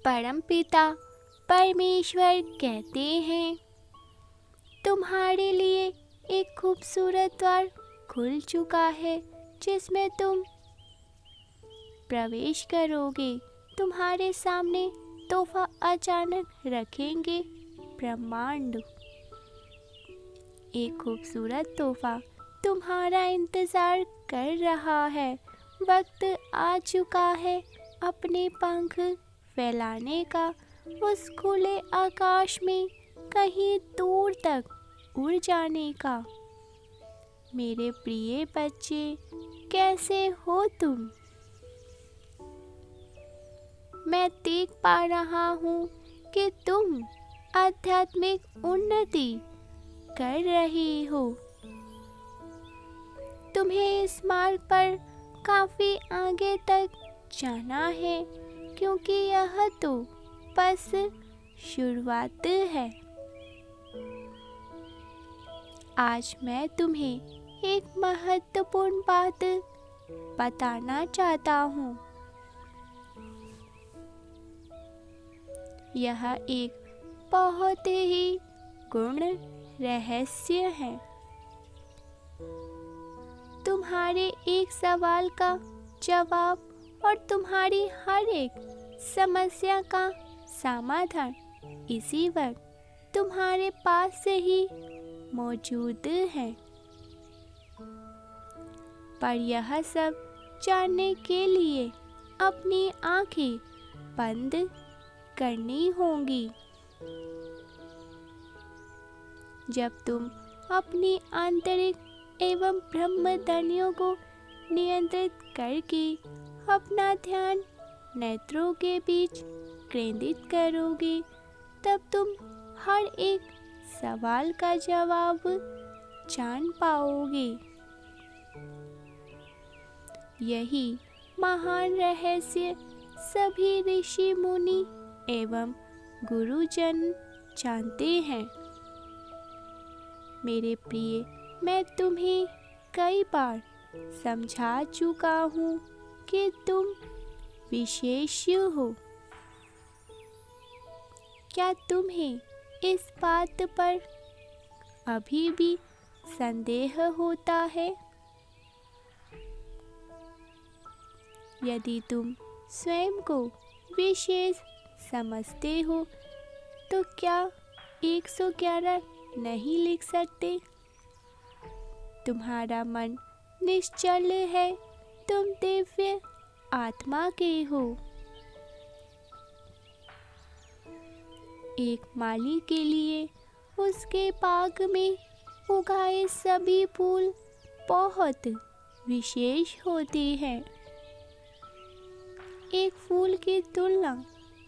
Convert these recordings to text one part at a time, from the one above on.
परमपिता परमेश्वर कहते हैं, तुम्हारे लिए एक खूबसूरत द्वार खुल चुका है जिसमें तुम प्रवेश करोगे। तुम्हारे सामने तोहफा अचानक रखेंगे ब्रह्मांड। एक खूबसूरत तोहफा तुम्हारा इंतजार कर रहा है। वक्त आ चुका है अपने पंख फैलाने का, उस खुले आकाश में कहीं दूर तक उड़ जाने का। मेरे प्रिय बच्चे, कैसे हो तुम? मैं देख पा रहा हूँ कि तुम आध्यात्मिक उन्नति कर रहे हो। तुम्हें इस मार्ग पर काफी आगे तक जाना है, क्योंकि यह तो बस शुरुआत है। आज मैं तुम्हें एक महत्वपूर्ण बात बताना चाहता हूँ। यह एक बहुत ही गूढ़ रहस्य है। तुम्हारे एक सवाल का जवाब और तुम्हारी हर एक समस्या का समाधान इसी वक्त तुम्हारे पास से ही मौजूद है। पर यह सब जानने के लिए अपनी आंखें बंद करनी होंगी। जब तुम अपनी आंतरिक एवं ब्रह्मध्वनियों को नियंत्रित करके अपना ध्यान नेत्रों के बीच केंद्रित करोगे, तब तुम हर एक सवाल का जवाब जान पाओगे। यही महान रहस्य सभी ऋषि मुनि एवं गुरुजन जानते हैं। मेरे प्रिय, मैं तुम्हें कई बार समझा चुका हूँ कि तुम विशेष हो। क्या तुम्हें इस बात पर अभी भी संदेह होता है? यदि तुम स्वयं को विशेष समझते हो तो क्या 111 नहीं लिख सकते? तुम्हारा मन निश्चल है, तुम दिव्य आत्मा के हो। एक माली के लिए उसके बाग में उगाए सभी फूल बहुत विशेष होते हैं। एक फूल की तुलना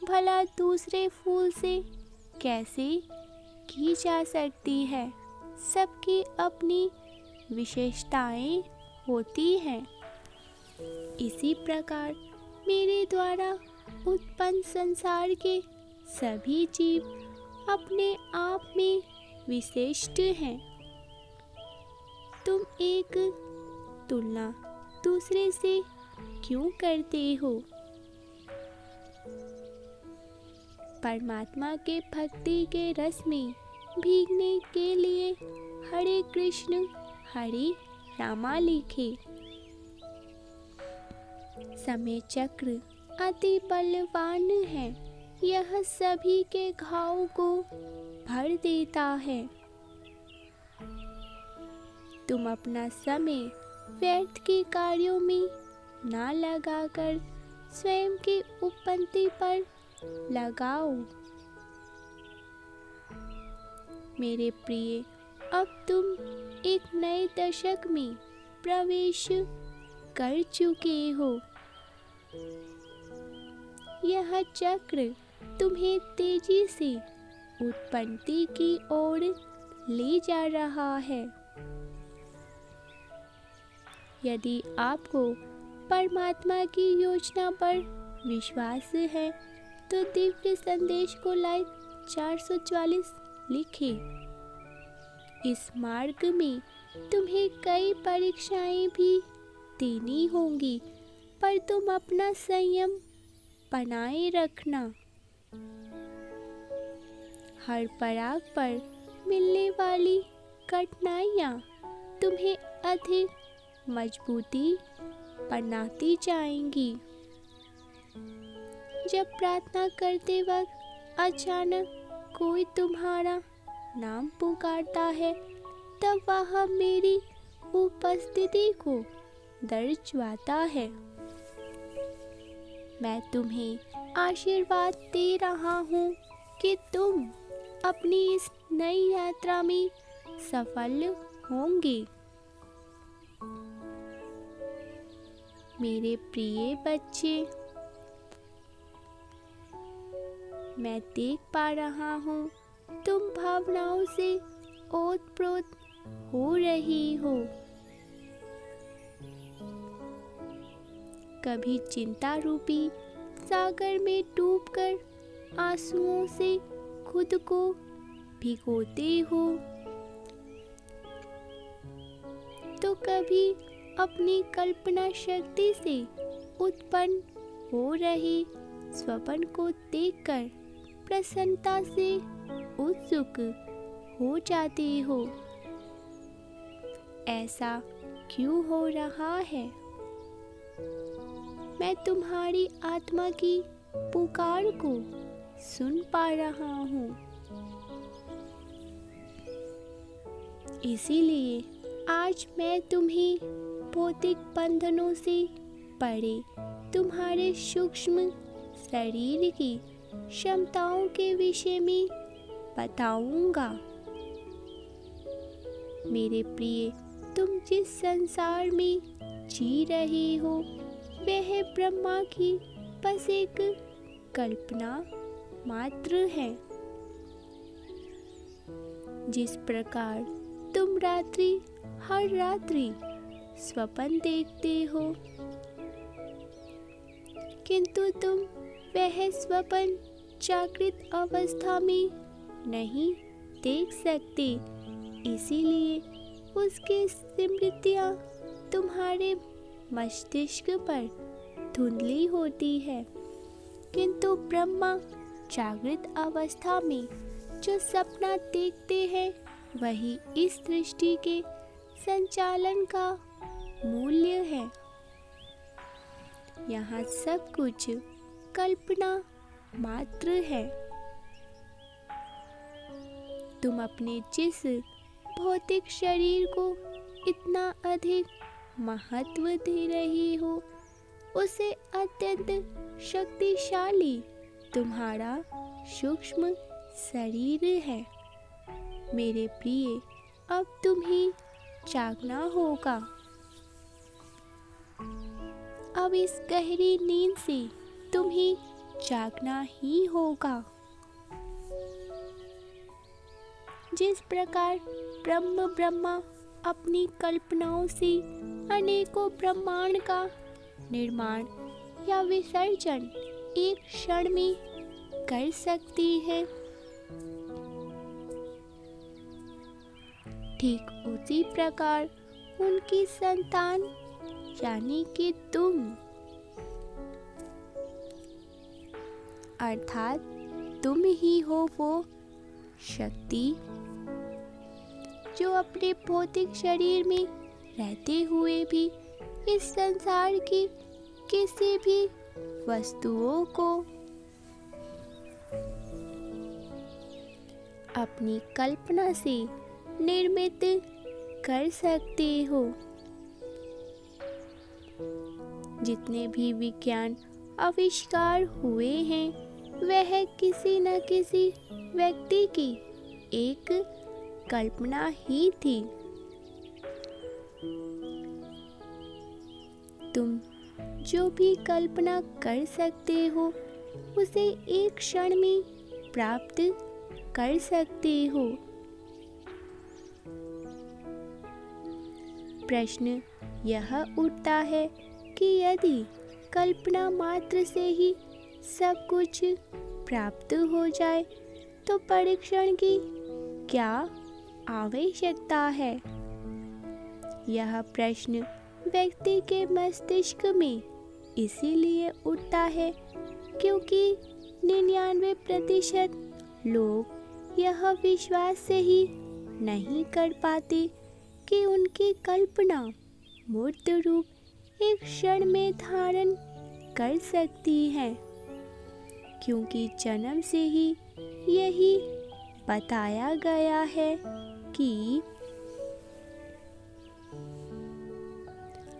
भला दूसरे फूल से कैसे की जा सकती है? सबकी अपनी विशेषताएं होती हैं। इसी प्रकार मेरे द्वारा उत्पन्न संसार के सभी जीव अपने आप में विशिष्ट हैं। तुम एक तुलना दूसरे से क्यों करते हो? परमात्मा के भक्ति के रस में भीगने के लिए हरे कृष्ण हरे रामा लिखे। समय चक्र अति बलवान है, यह सभी के घाव को भर देता है। तुम अपना समय व्यर्थ के कार्यों में ना लगाकर स्वयं की उपपत्ति पर लगाओ। मेरे प्रिय, अब तुम एक नए दशक में प्रवेश कर चुके हो। यह चक्र तुम्हें तेजी से उत्पत्ति की ओर ले जा रहा है। यदि आपको परमात्मा की योजना पर विश्वास है तो दिव्य संदेश को लाइक 444 लिखें। इस मार्ग में तुम्हें कई परीक्षाएं भी देनी होंगी, पर तुम अपना संयम बनाए रखना। हर पड़ाव पर मिलने वाली कठिनाइयाँ तुम्हें अधिक मजबूती बनाती जाएंगी। जब प्रार्थना करते वक्त अचानक कोई तुम्हारा नाम पुकारता है, तब वह मेरी उपस्थिति को दर्शाता है। मैं तुम्हें आशीर्वाद दे रहा हूँ कि तुम अपनी इस नई यात्रा में सफल होंगे। मेरे प्रिय बच्चे, मैं देख पा रहा हूँ तुम भावनाओं से ओत-प्रोत हो रही हो। कभी चिंता रूपी सागर में डूबकर आंसुओं से खुद को भिगोते हो, तो कभी अपनी कल्पना शक्ति से उत्पन्न हो रहे स्वप्न को देखकर प्रसन्नता से उत्सुक हो जाते हो। ऐसा क्यों हो रहा है? मैं तुम्हारी आत्मा की पुकार को सुन पा रहा हूँ। इसीलिए आज मैं तुम्हें भौतिक बंधनों से परे तुम्हारे सूक्ष्म शरीर की क्षमताओं के विषय में बताऊंगा। मेरे प्रिय, तुम जिस संसार में जी रहे हो वह ब्रह्मा की बस एक कल्पना मात्र है। जिस प्रकार तुम हर रात्रि स्वप्न देखते हो, किंतु तुम वह स्वप्न जागृत अवस्था में नहीं देख सकते, इसीलिए उसकी स्मृतियाँ तुम्हारे मस्तिष्क पर धुंधली होती है। किंतु ब्रह्मा जागृत अवस्था में जो सपना देखते हैं वही इस सृष्टि के संचालन का मूल्य है। यहाँ सब कुछ कल्पना मात्र है। तुम अपने जिस भौतिक शरीर को इतना अधिक महत्व दे रही हो, उसे अत्यंत शक्तिशाली तुम्हारा सूक्ष्म शरीर है। मेरे प्रिय, अब तुम्हें जागना होगा। अब इस गहरी नींद से तुम्हें जागना ही होगा। जिस प्रकार ब्रह्मा अपनी कल्पनाओं से अनेकों ब्रह्मांड का निर्माण या विसर्जन एक क्षण में कर सकती है, ठीक उसी प्रकार उनकी संतान यानी कि तुम, अर्थात तुम ही हो वो शक्ति जो अपने भौतिक शरीर में रहते हुए भी इस संसार की किसी भी वस्तुओं को अपनी कल्पना से निर्मित कर सकते हो। जितने भी विज्ञान आविष्कार हुए हैं वह किसी न किसी व्यक्ति की एक कल्पना ही थी। तुम जो भी कल्पना कर सकते हो उसे एक क्षण में प्राप्त कर सकते हो। प्रश्न यह उठता है कि यदि कल्पना मात्र से ही सब कुछ प्राप्त हो जाए तो परीक्षण की क्या आवश्यकता है? यह प्रश्न व्यक्ति के मस्तिष्क में इसीलिए उठता है क्योंकि 99% लोग यह विश्वास से ही नहीं कर पाते कि उनकी कल्पना मूर्त रूप एक क्षण में धारण कर सकती है, क्योंकि जन्म से ही यही बताया गया है कि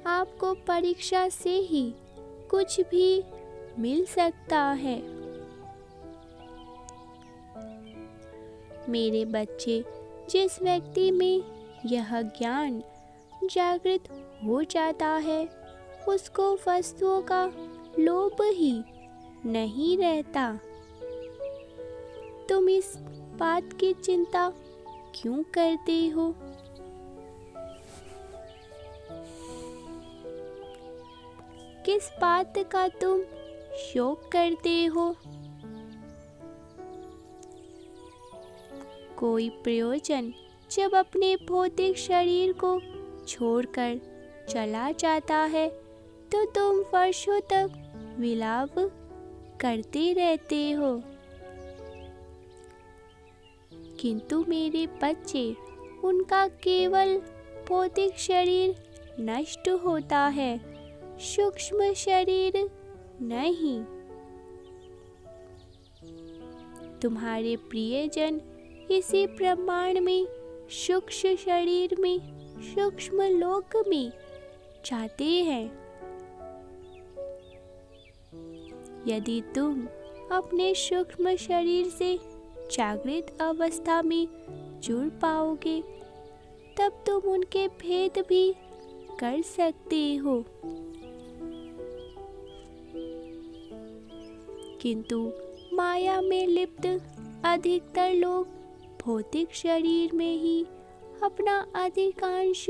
आपको परीक्षा से ही कुछ भी मिल सकता है। मेरे बच्चे, जिस व्यक्ति में यह ज्ञान जागृत हो जाता है, उसको वस्तुओं का लोभ ही नहीं रहता। तुम इस बात की चिंता क्यों करते हो? किस बात का तुम शौक करते हो? कोई प्रयोजन जब अपने भौतिक शरीर को छोड़कर चला जाता है तो तुम वर्षों तक विलाप करते रहते हो। किंतु मेरे बच्चे, उनका केवल भौतिक शरीर नष्ट होता है, सूक्ष्म शरीर नहीं। तुम्हारे प्रियजन इसी ब्रह्मांड में, सूक्ष्म शरीर में, सूक्ष्म लोक में जाते हैं। यदि तुम अपने सूक्ष्म शरीर से जागृत अवस्था में जुड़ पाओगे, तब तुम उनके भेद भी कर सकते हो। किंतु माया में लिप्त अधिकतर लोग भौतिक शरीर में ही अपना अधिकांश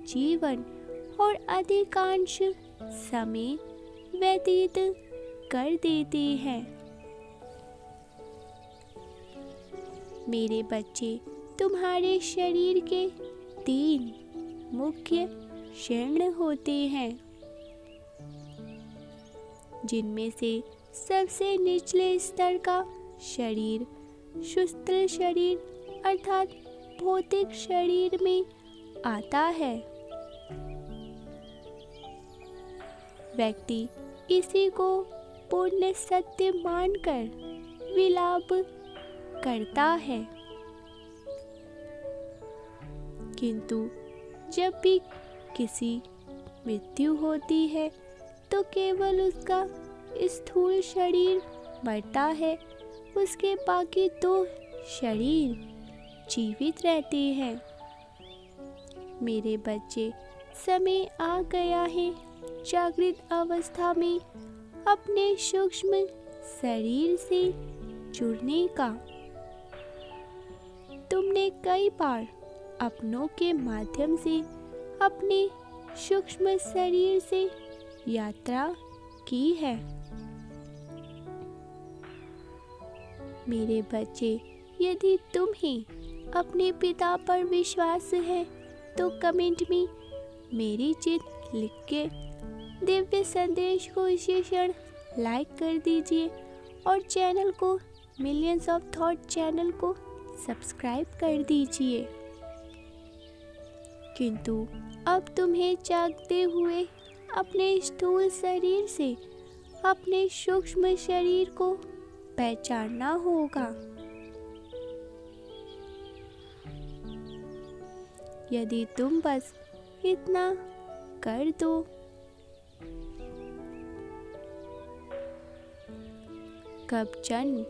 जीवन और अधिकांश समय व्यतीत कर देते हैं। मेरे बच्चे, तुम्हारे शरीर के 3 मुख्य चरण होते हैं, जिनमें से सबसे निचले स्तर का शरीर सूक्ष्म शरीर अर्थात भौतिक शरीर में आता है। व्यक्ति इसी को पूर्ण सत्य मानकर विलाप करता है, किंतु जब भी किसी मृत्यु होती है तो केवल उसका स्थूल शरीर बढ़ता है, उसके बाकी 2 शरीर जीवित रहते हैं। मेरे बच्चे, समय आ गया है जागृत अवस्था में अपने सूक्ष्म शरीर से जुड़ने का। तुमने कई बार अपनों के माध्यम से अपने सूक्ष्म शरीर से यात्रा की है। मेरे बच्चे, यदि तुम्हें अपने पिता पर विश्वास है तो कमेंट में मेरी जीत लिख के दिव्य संदेश को इसी क्षण लाइक कर दीजिए और चैनल को मिलियंस ऑफ थॉट चैनल को सब्सक्राइब कर दीजिए। किंतु अब तुम्हें जागते हुए अपने स्थूल शरीर से अपने सूक्ष्म शरीर को पहचानना होगा। यदि तुम बस इतना कर दो, कब जन्म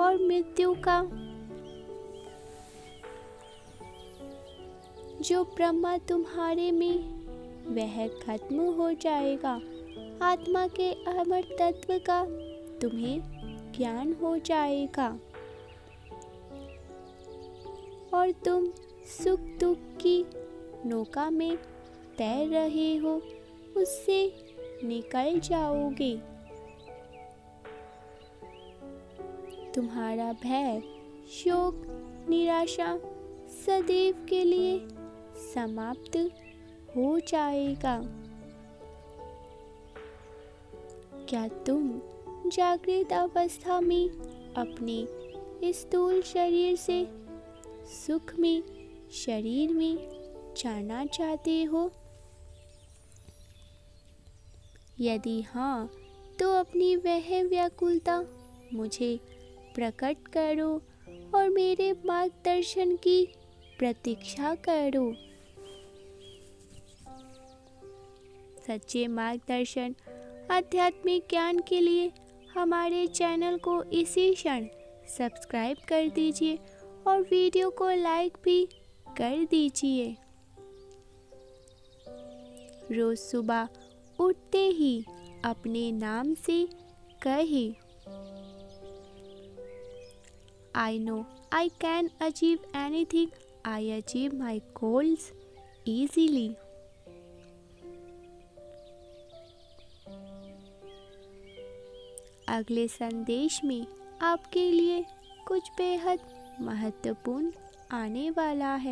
और मृत्यु का जो ब्रह्मा तुम्हारे में वह खत्म हो जाएगा। आत्मा के अमर तत्व का तुम्हें ज्ञान हो जाएगा और तुम सुख दुख की नौका में तैर रहे हो, उससे निकल जाओगे। तुम्हारा भय, शोक, निराशा सदैव के लिए समाप्त हो जाएगा। क्या तुम जागृत अवस्था में अपने स्थूल शरीर से सुख में शरीर में जाना चाहते हो? यदि हाँ, तो अपनी वह व्याकुलता मुझे प्रकट करो और मेरे मार्गदर्शन की प्रतीक्षा करो। सच्चे मार्गदर्शन आध्यात्मिक ज्ञान के लिए हमारे चैनल को इसी क्षण सब्सक्राइब कर दीजिए और वीडियो को लाइक भी कर दीजिए। रोज सुबह उठते ही अपने नाम से कहे, I know I can achieve anything. I achieve my goals easily. अगले संदेश में आपके लिए कुछ बेहद महत्वपूर्ण आने वाला है।